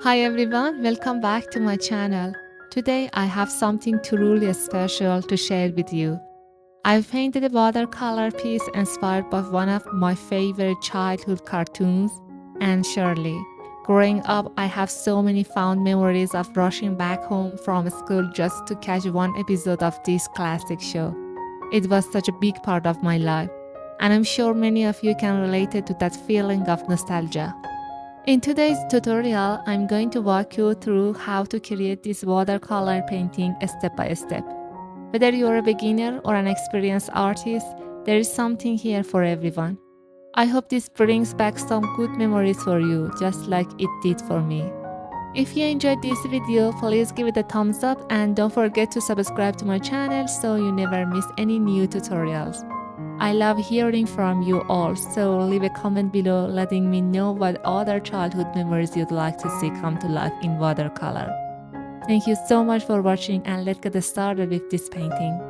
Hi everyone, welcome back to my channel. Today I have something truly special to share with you. I've painted a watercolor piece inspired by one of my favorite childhood cartoons, Anne Shirley. Growing up, I have so many fond memories of rushing back home from school just to catch one episode of this classic show. It was such a big part of my life, and I'm sure many of you can relate to that feeling of nostalgia. In today's tutorial, I'm going to walk you through how to create this watercolor painting step by step. Whether you're a beginner or an experienced artist, there is something here for everyone. I hope this brings back some good memories for you, just like it did for me. If you enjoyed this video, please give it a thumbs up and don't forget to subscribe to my channel so you never miss any new tutorials. I love hearing from you all, so leave a comment below letting me know what other childhood memories you'd like to see come to life in watercolor. Thank you so much for watching and let's get started with this painting.